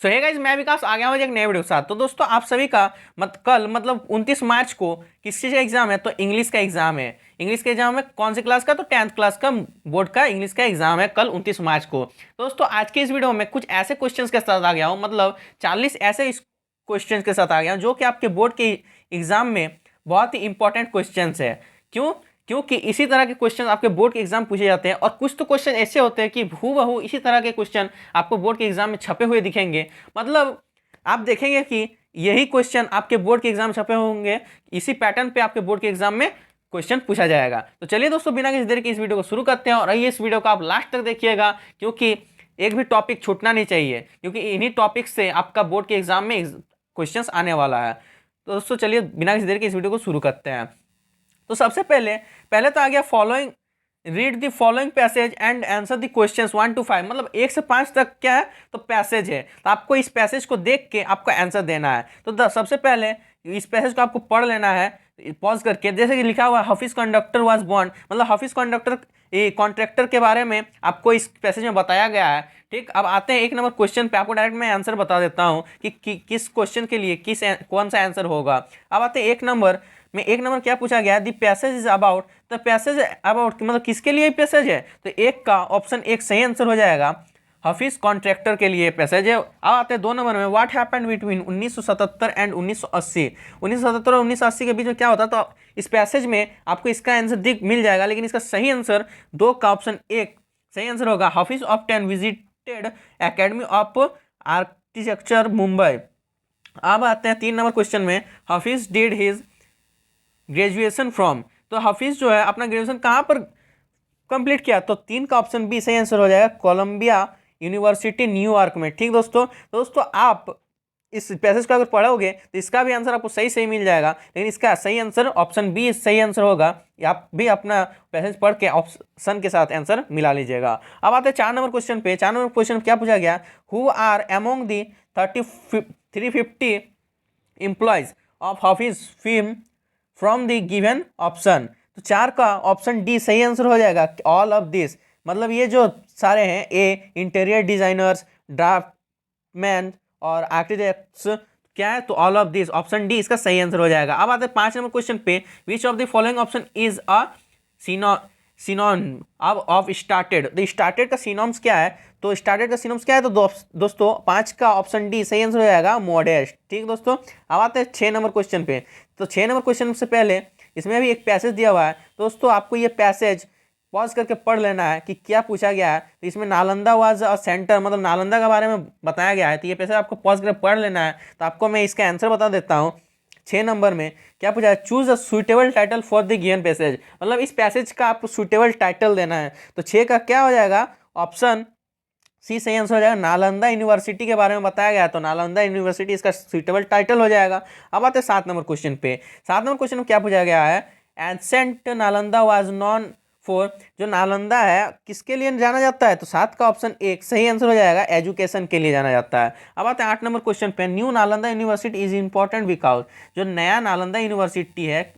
सो hey guys, मैं विकास आ गया हूँ एक नए वीडियो के साथ। तो दोस्तों आप सभी का कल मतलब 29 मार्च को किस चीज़ का एग्जाम है? तो इंग्लिश का एग्जाम है। इंग्लिश के एग्जाम है कौन सी क्लास का? तो 10th क्लास का बोर्ड का इंग्लिश का एग्जाम है कल 29 मार्च को। तो दोस्तों आज के इस वीडियो में कुछ ऐसे क्वेश्चंस के साथ आ गया हूँ, मतलब 40 ऐसे क्वेश्चन के साथ आ गया हूँ जो कि आपके बोर्ड के एग्जाम में बहुत ही इंपॉर्टेंट क्वेश्चन है। क्यों? क्योंकि इसी तरह के क्वेश्चन आपके बोर्ड के एग्जाम पूछे जाते हैं, और कुछ तो क्वेश्चन ऐसे होते हैं कि हूबहू इसी तरह के क्वेश्चन आपको बोर्ड के एग्जाम में छपे हुए दिखेंगे। मतलब आप देखेंगे कि यही क्वेश्चन आपके बोर्ड के एग्जाम में छपे होंगे, इसी पैटर्न पे आपके बोर्ड के एग्जाम में क्वेश्चन पूछा जाएगा। तो चलिए दोस्तों, बिना किसी देर के इस वीडियो को शुरू करते हैं, और आइए इस वीडियो को आप लास्ट तक देखिएगा, क्योंकि एक भी टॉपिक छूटना नहीं चाहिए, क्योंकि इन्हीं टॉपिक से आपका बोर्ड के एग्जाम में क्वेश्चंस आने वाला है। तो दोस्तों चलिए बिना किसी देर के इस वीडियो को शुरू करते हैं। तो सबसे पहले पहले तो आ गया following, read the following passage and answer the questions 1 to 5। मतलब 1 से 5 तक क्या है? तो पैसेज है, तो आपको इस पैसेज को देख के आपको आंसर देना है। तो सबसे पहले इस पैसेज को आपको पढ़ लेना है पॉज करके। जैसे कि लिखा हुआ है हाफिज कंडक्टर वाज बोर्न, मतलब हाफिज कंडक्टर कॉन्ट्रैक्टर के बारे में आपको इस पैसेज में बताया गया है। ठीक, अब आते हैं 1 नंबर क्वेश्चन पे। आपको डायरेक्ट मैं आंसर बता देता हूँ कि किस क्वेश्चन के लिए कौन सा आंसर होगा। अब आते हैं 1 नंबर में। 1 नंबर क्या पूछा गया? द पैसेज इज अबाउट, तो पैसेज अबाउट मतलब किसके लिए पैसेज है? तो एक का ऑप्शन एक सही आंसर हो जाएगा, हाफिज कॉन्ट्रैक्टर के लिए पैसेज है। अब आते हैं 2 नंबर में। What happened between 1977 and 1980। 1977 और 1980 के बीच में क्या होता? तो इस पैसेज में आपको इसका आंसर दिख मिल जाएगा, लेकिन इसका सही आंसर 2 का ऑप्शन 1 सही आंसर होगा। Hafiz of 10 visited academy of architecture Mumbai. अब आते हैं 3 नंबर क्वेश्चन में। Hafiz did his graduation from, तो हाफिज जो है अपना ग्रेजुएशन कहाँ पर कंप्लीट किया? तो 3 का ऑप्शन बी सही आंसर हो जाएगा, कोलंबिया यूनिवर्सिटी न्यूयॉर्क में। ठीक दोस्तों आप इस पैसेज को अगर पढ़ोगे तो इसका भी आंसर आपको सही सही मिल जाएगा, लेकिन इसका सही आंसर ऑप्शन बी सही आंसर होगा। आप भी अपना पैसेज पढ़ के ऑप्शन के साथ आंसर मिला लीजिएगा। अब आते हैं 4 नंबर क्वेश्चन पे। 4 नंबर क्वेश्चन क्या पूछा गया? Who are among the 350 employees of Hafiz film from the given option. तो 4 का ऑप्शन डी सही आंसर हो जाएगा, ऑल ऑफ दिस। मतलब ये जो सारे हैं, ए इंटीरियर डिजाइनर्स, ड्राफ्टमैन और आर्किटेक्ट्स, क्या है? तो all of this, option D इसका सही आंसर हो जाएगा। अब आते हैं 5 नंबर क्वेश्चन पे। विच of the following option is a synonym अब ऑफ स्टार्टेड। तो स्टार्टेड का सिनोनिम्स क्या है? तो स्टार्टेड का सिनोनिम्स क्या है? तो दोस्तों 5 का ऑप्शन डी सही आंसर हो जाएगा, मॉडेस्ट। ठीक दोस्तों, अब आते हैं 6 नंबर क्वेश्चन पे। तो 6 नंबर क्वेश्चन से पहले इसमें भी एक पैसेज दिया हुआ है। दोस्तों आपको ये पैसेज पॉज करके पढ़ लेना है कि क्या पूछा गया है। तो इसमें नालंदा वाज अ सेंटर, मतलब नालंदा के बारे में बताया गया है। तो ये पैसेज आपको पॉज करके पढ़ लेना है। तो आपको मैं इसका आंसर बता देता हूँ। 6 नंबर में क्या पूछा है? Choose a suitable title for the given passage, मतलब इस पैसेज का आपको सुटेबल टाइटल देना है। तो 6 का क्या हो जाएगा? ऑप्शन सी सही आंसर हो जाएगा, नालंदा यूनिवर्सिटी के बारे में बताया गया, तो नालंदा यूनिवर्सिटी इसका सुटेबल टाइटल हो जाएगा। अब आते हैं 7 नंबर क्वेश्चन पे। 7 नंबर क्वेश्चन में क्या पूछा गया है? Ancient Nalanda was non for, जो नालंदा है किसके लिए जाना जाता है? तो 7 का ऑप्शन 1 सही आंसर हो जाएगा, एजुकेशन के लिए जाना जाता है। अब आते हैं 8 नंबर क्वेश्चन पे। New Nalanda university is important because, जो नया नालंदा यूनिवर्सिटी है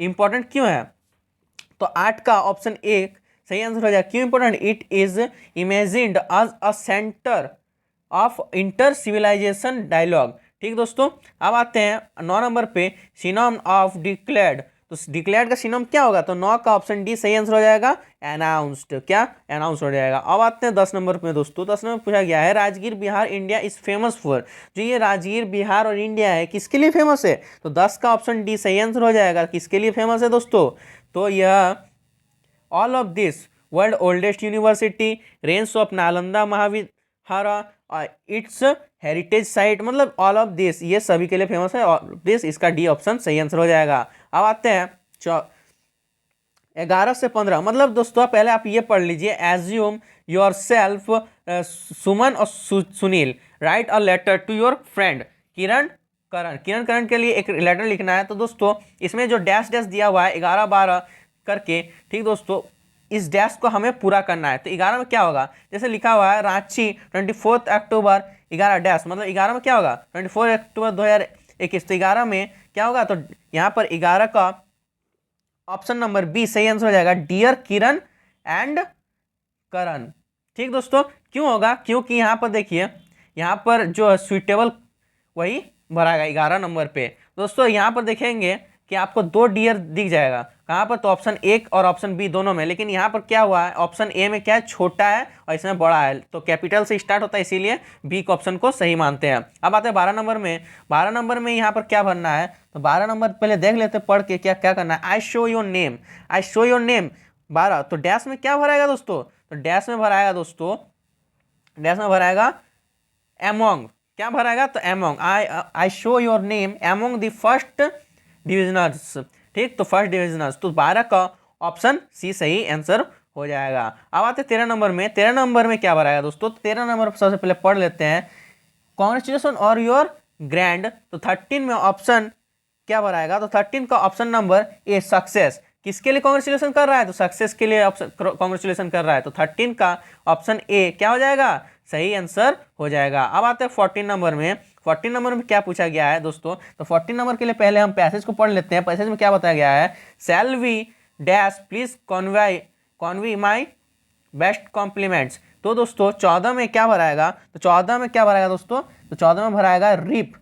इंपॉर्टेंट क्यों है? तो 8 का ऑप्शन 1 सही आंसर हो जाएगा, क्यों important? It is imagined as a centre of inter civilization dialogue. ठीक दोस्तों, अब आते हैं 9 नंबर पे। सिनोम ऑफ डिक्लेयर्ड, तो डिक्लेयर्ड का सिनोम क्या होगा? तो 9 का ऑप्शन डी सही आंसर हो जाएगा, अनाउंस्ड। क्या? अनाउंस हो जाएगा। अब आते हैं 10 नंबर पे दोस्तों। 10 नंबर पूछा गया है Rajgir Bihar India is famous for, जो ये राजगीर बिहार और इंडिया है किसके लिए फेमस है? तो 10 का ऑप्शन डी सही आंसर हो जाएगा, किसके लिए फेमस है दोस्तों? तो यह all of this, world oldest university, Reigns of Nalanda Mahavihara, it's heritage site, मतलब ऑल ऑफ दिस ये सभी के लिए फेमस है। ऑल ऑफ दिस इसका डी ऑप्शन सही आंसर हो जाएगा। अब आते हैं 11 से 15, मतलब दोस्तों पहले आप ये पढ़ लीजिए। एज्यूम योर सेल्फ सुमन और Sunil write a letter to your friend Kiran Karan. Kiran Karan के लिए एक लेटर लिखना है। तो दोस्तों इसमें जो डैश डैश दिया हुआ है 11 12 करके, ठीक दोस्तों, इस डैश को हमें पूरा करना है। तो 11 में क्या होगा? जैसे लिखा हुआ है रांची 24 अक्टूबर 11 डैश, मतलब 11 में क्या होगा? 24 अक्टूबर 2021। तो 11 में क्या होगा? तो यहाँ पर 11 का ऑप्शन नंबर बी सही आंसर हो जाएगा, डियर किरण एंड करण। ठीक दोस्तों, क्यों होगा? क्योंकि यहाँ पर देखिए यहाँ पर जो सुइटेबल वही भराएगा 11 नंबर पे। दोस्तों यहाँ पर देखेंगे कि आपको 2 डियर दिख जाएगा, कहाँ पर, तो ऑप्शन ए और ऑप्शन बी दोनों में। लेकिन यहाँ पर क्या हुआ है, ऑप्शन ए में क्या है, छोटा है और इसमें बड़ा है, तो कैपिटल से स्टार्ट होता है, इसीलिए बी के ऑप्शन को सही मानते हैं। अब आते हैं 12 नंबर में। 12 नंबर में यहाँ पर क्या भरना है, तो 12 नंबर पहले देख लेते पढ़ के क्या क्या करना है। आई show your name, I show your name 12, तो डैश में क्या भराएगा दोस्तों, तो डैश में भराएगा दोस्तों, डैश में भराएगा एमोंग, क्या भराएगा, तो among, I show your name among the first divisioners, ठीक, तो फर्स्ट डिविजनर्स, तो 12 का ऑप्शन सी सही आंसर हो जाएगा। अब आते 13 नंबर में। 13 नंबर में क्या भराएगा दोस्तों, तो 13 नंबर सबसे पहले पढ़ लेते हैं, कॉन्ग्रेचुलेसन और योर ग्रैंड, तो 13 में ऑप्शन क्या भराएगा, तो 13 का ऑप्शन नंबर ए सक्सेस, किसके लिए कॉन्ग्रेचुलेसन कर रहा है, तो सक्सेस के लिए ऑप्शन कॉन्ग्रेचुलेसन कर रहा है, तो 13 का ऑप्शन ए क्या हो जाएगा, सही आंसर हो जाएगा। अब आते हैं 14 नंबर में। 14 नंबर में क्या पूछा गया है दोस्तों, तो 14 नंबर के लिए पहले हम पैसेज को पढ़ लेते हैं। पैसेज में क्या बताया गया है, shall we dash please convey my best compliments, तो दोस्तों 14 में क्या भराएगा, तो 14 में क्या भराएगा दोस्तों, तो 14 में भराएगा रिप,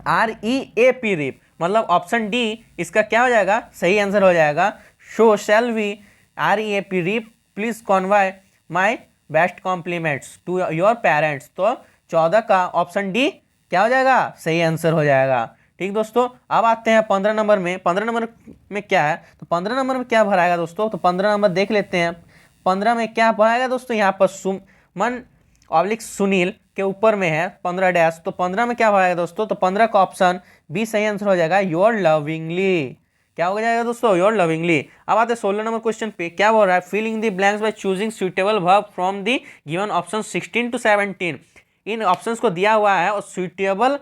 REAP रिप, मतलब ऑप्शन डी इसका क्या हो जाएगा, सही आंसर हो जाएगा। So shall we REAP reap please convey my best compliments to your parents, तो 14 का ऑप्शन डी क्या हो जाएगा, सही आंसर हो जाएगा। ठीक दोस्तों, अब आते हैं 15 नंबर में। 15 नंबर में क्या है, तो 15 नंबर में क्या भराएगा दोस्तों, तो 15 नंबर देख लेते हैं। 15 में क्या भराएगा दोस्तों, यहाँ पर सुमन ऑब्लिक सुनील के ऊपर में है 15 डैश, तो 15 में क्या भराएगा दोस्तों, तो 15 का ऑप्शन बी सही आंसर हो जाएगा, योर लविंगली, क्या हो जाएगा दोस्तों, योर लविंगली। अब आते हैं 16 नंबर क्वेश्चन पे, क्या बोल रहा है, filling the blanks by choosing suitable verb from the given option 16 to 17, इन ऑप्शंस को दिया हुआ है और सुइटेबल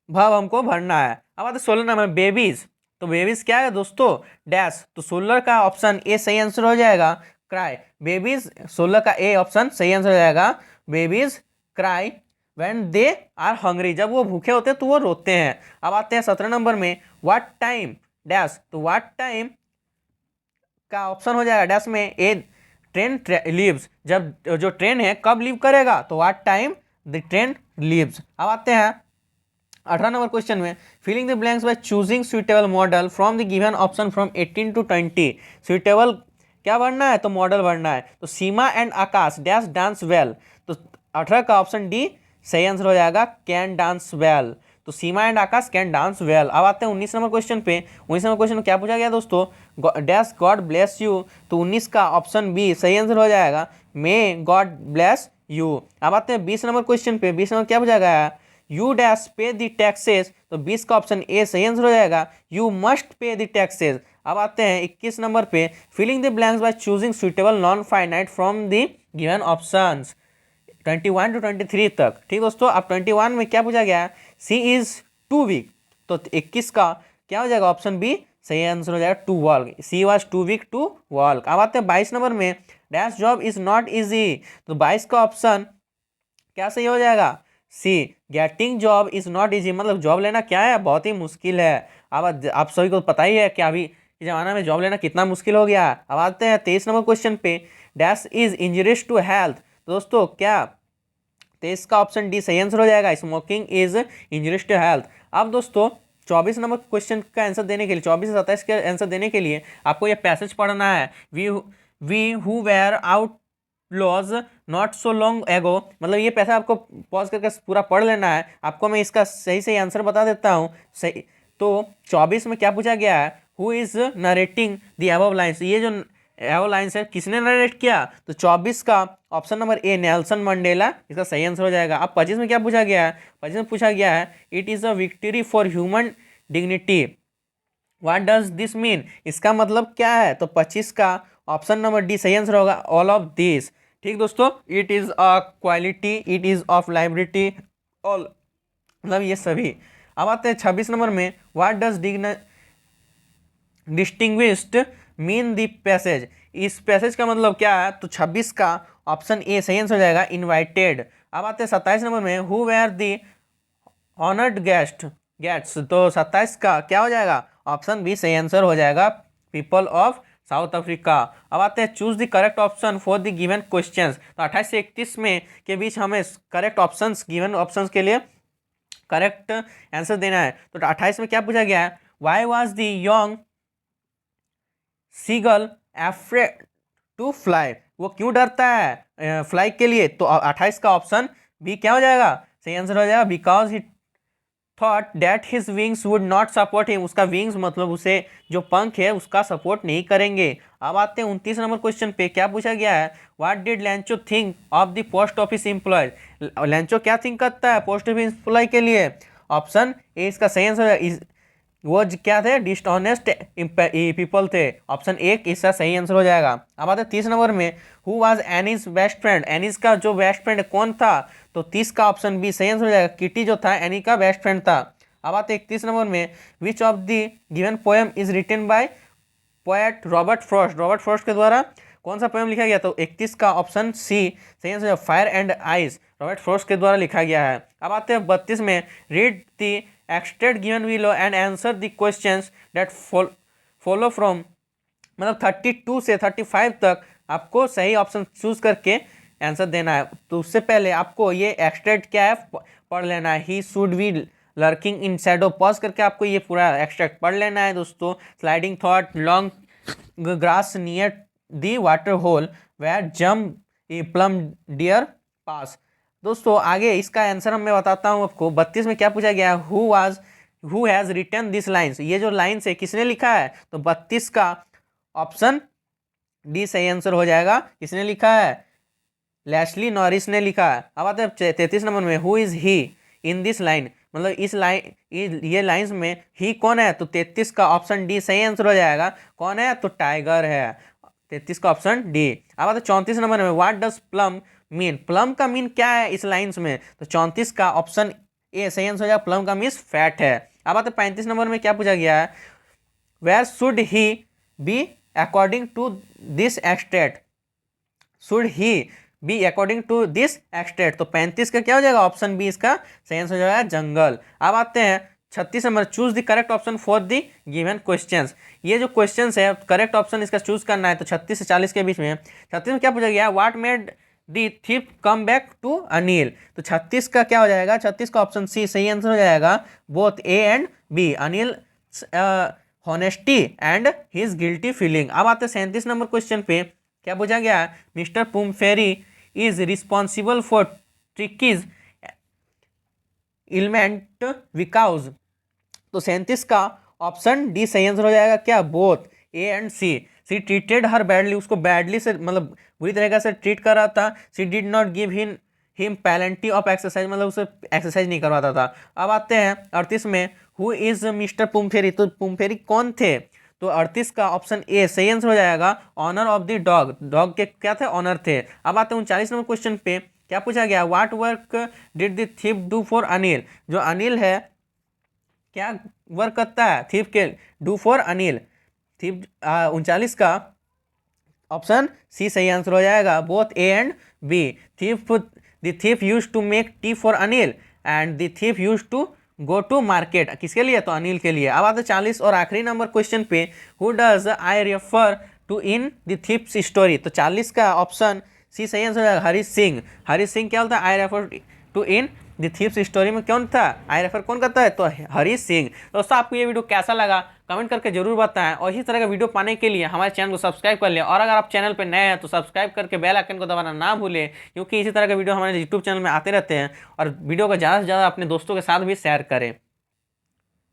वर्ब हमको भरना है। अब आते हैं 16 नंबर बेबीज, तो बेबीज क्या है दोस्तों, डैश, तो 16 का ऑप्शन ए सही आंसर हो जाएगा, क्राई, बेबीज 16 का ए ऑप्शन सही आंसर हो जाएगा, babies cry when they are hungry, जब वो भूखे होते हैं तो वो रोते हैं। अब आते हैं 17 नंबर में, व्हाट टाइम डैश, तो व्हाट टाइम का ऑप्शन हो जाएगा डैश में ए ट्रेन लीव्स, जब जो ट्रेन है कब लीव करेगा, तो what time the train leaves. अब आते हैं 18 नंबर क्वेश्चन में, filling the blanks by choosing suitable modal from the given option from 18 to 20, suitable क्या भरना है, तो मॉडल भरना है, तो Seema and Aakash dash dance well, तो 18 का ऑप्शन डी सही आंसर हो जाएगा, कैन डांस वेल, तो Seema and Aakash can dance well. अब आते हैं 19 नंबर क्वेश्चन पे। 19 नंबर क्वेश्चन में क्या पूछा गया दोस्तों, डैश गॉड ब्लेस यू, तो 19 का ऑप्शन बी सही आंसर हो जाएगा, मे गॉड ब्लेस यू। अब आते हैं 20 नंबर क्वेश्चन पे। 20 नंबर क्या पूछा गया है, you dash pay the taxes, तो 20 का ऑप्शन ए सही आंसर हो जाएगा, you must pay the taxes. अब आते हैं 21 नंबर पे, filling the blanks by choosing suitable non finite from the given options 21 to 23 तक। ठीक दोस्तों, अब 21 में क्या पूछा गया है, सी इज टू वीक, तो 21 का क्या हो जाएगा, ऑप्शन बी सही आंसर हो जाएगा, to walk, she was too weak to walk. अब आते हैं 22 नंबर में, dash job is not easy, तो 22 का ऑप्शन क्या सही हो जाएगा, C getting job is not easy, मतलब जॉब लेना क्या है, बहुत ही मुश्किल है। अब आप सभी को पता ही है कि अभी के ज़माना में जॉब लेना कितना मुश्किल हो गया। अब आते हैं 23 नंबर क्वेश्चन पे, dash is injurious to health, तो दोस्तों क्या 23 का ऑप्शन डी सही आंसर हो जाएगा, smoking is injurious to health. अब दोस्तों 24 नंबर क्वेश्चन का आंसर देने के लिए, 24 से 27 का आंसर देने के लिए आपको ये पैसेज पढ़ना है, we who were outlaws not so long ago, मतलब ये पैसा आपको पॉज करके पूरा पढ़ लेना है। आपको मैं इसका सही सही आंसर बता देता हूँ। सही, तो 24 में क्या पूछा गया है, who is narrating the above lines, ये जो अबव लाइन्स है किसने नरेट किया, तो 24 का option number A Nelson Mandela इसका सही आंसर हो जाएगा। अब 25 में क्या पूछा गया है, 25 में पूछा गया है, it is a victory for human dignity, what does this mean, इसका मतलब क्या है, तो 25 का ऑप्शन नंबर डी सही आंसर होगा, ऑल ऑफ दिस। ठीक दोस्तों, it is a quality, it is of liability, all, मतलब ये सभी। अब आते हैं 26 नंबर में, what does distinguished mean the passage, इस पैसेज का मतलब क्या है, तो 26 का ऑप्शन ए सही आंसर हो जाएगा, इनवाइटेड। अब आते हैं 27 नंबर में, who were the honoured guests, तो 27 का क्या हो जाएगा, ऑप्शन बी सही आंसर हो जाएगा, पीपल ऑफ साउथ अफ्रीका। अब आते हैं choose the correct option for the given questions. तो 28 से 31 में के बीच हमें करेक्ट ऑप्शंस, गिवन ऑप्शंस के लिए करेक्ट आंसर देना है। तो 28 में क्या पूछा गया है, why was the young seagull afraid to fly, वो क्यों डरता है फ्लाई के लिए। तो 28 का ऑप्शन बी क्या हो जाएगा, सही आंसर हो जाएगा, because he thought that his wings would not support him, उसका विंग्स मतलब उसे जो पंख है उसका सपोर्ट नहीं करेंगे। अब आते हैं 29 नंबर क्वेश्चन पे, क्या पूछा गया है, what did Lencho think of the post office employ, Lencho क्या थिंक करता है पोस्ट ऑफिस एम्प्लॉय के लिए। ऑप्शन ए इसका सही आंसर, वो क्या थे, डिसऑनेस्ट पीपल थे, ऑप्शन ए इसका सही आंसर हो जाएगा। अब आते हैं 30 नंबर में, who was Annie's best friend, Annie's का जो बेस्ट फ्रेंड कौन था। तो 30 का ऑप्शन बी सही आंसर हो जाएगा, किटी जो था एनी का बेस्ट फ्रेंड था। अब आते हैं 31 नंबर में, which of the given poem is written by poet Robert Frost, Robert Frost के द्वारा कौन सा पोएम लिखा गया। तो 31 का ऑप्शन सी सही answer, fire and ice, Robert Frost के द्वारा लिखा गया है। अब आते हैं 32 में, read the एक्सटेड given below and answer the questions that follow from, मतलब 32 से 35 तक आपको सही ऑप्शन चूज करके आंसर देना है। तो उससे पहले आपको ये एक्सट्रैक्ट क्या है पढ़ लेना है, he should be lurking in shadow, pause करके आपको ये पूरा एक्सट्रैक्ट पढ़ लेना है दोस्तों। Sliding thought long grass near the water hole where jump a plum deer pass. दोस्तों आगे इसका आंसर मैं बताता हूँ आपको। 32 में क्या पूछा गया है, who has written this lines, ये जो लाइन्स है किसने लिखा है। तो 32 का ऑप्शन डी सही आंसर हो जाएगा, किसने लिखा है, लेस्ली नॉरिस ने लिखा है। अब आते हैं 33 नंबर में, who is he in this line, मतलब इस लाइन ये लाइन्स में ही कौन है। तो 33 का ऑप्शन डी सही आंसर हो जाएगा, कौन है, तो टाइगर है, 33 का ऑप्शन डी। अब आते हैं 34 नंबर में, what does plum mean, plum का मीन क्या है इस लाइन्स में। तो 34 का ऑप्शन ए सही आंसर हो जाएगा, प्लम का मीन्स फैट है। अब आते हैं 35 नंबर में, क्या पूछा गया है, where should he be according to this extract, should he be according to this extract. तो 35 का क्या हो जाएगा, ऑप्शन बी इसका सही आंसर हो जाएगा, जंगल। अब आते हैं 36 number, choose the correct option for the given questions. ये जो क्वेश्चंस है करेक्ट ऑप्शन इसका चूज करना है। तो 36 से 40 के बीच में, 36 में क्या पूछा गया, what made the thief come back to Anil. तो 36 का क्या हो जाएगा, 36 का ऑप्शन सी सही आंसर हो जाएगा, both A and b, Anil honesty and his guilty feeling. अब आते हैं 37 नंबर क्वेश्चन पे, क्या पूछा गया, mister Pumphrey is responsible for Tricki's ailment because. तो 37 का ऑप्शन डी सही आंसर हो जाएगा, क्या, both A and C. She treated her badly, उसको बैडली से मतलब बुरी तरीके से ट्रीट कर रहा था। She did not give him plenty of exercise, मतलब उसे एक्सरसाइज नहीं करवाता था। अब आते हैं 38 में, हु इज मिस्टर पुमफेरी। तो पुमफेरी कौन थे। तो 38 का ऑप्शन ए सही आंसर हो जाएगा, owner of the dog, dog के क्या थे, ऑनर थे। अब आते हैं 39 नंबर क्वेश्चन पे, क्या पूछा गया, what work did the thief do for Anil. जो अनिल है क्या वर्क करता है थीफ के, डू फॉर अनिल, थीफ। 39 का ऑप्शन सी सही आंसर हो जाएगा, both A and b. Thief, the thief use to make tea for Anil and the thief use to go to market, किसके लिए, तो अनिल के लिए। अब आते 40 और आखिरी नंबर क्वेश्चन पे, who does I refer to in the thief's story. तो 40 का ऑप्शन सी सही आंसर हो जाएगा, हरीश सिंह। हरीश सिंह क्या होता है, I refer to in the thief's story में कौन था, आई रेफर कौन करता है, तो हरीश सिंह। दोस्तों आपको ये वीडियो कैसा लगा कमेंट करके जरूर बताएं, और इसी तरह का वीडियो पाने के लिए हमारे चैनल को सब्सक्राइब कर लें, और अगर आप चैनल पर नए हैं तो सब्सक्राइब करके बेल आइकन को दबाना ना भूलें, क्योंकि इसी तरह का वीडियो हमारे यूट्यूब चैनल में आते रहते हैं। और वीडियो को ज़्यादा से ज़्यादा अपने दोस्तों के साथ भी शेयर करें।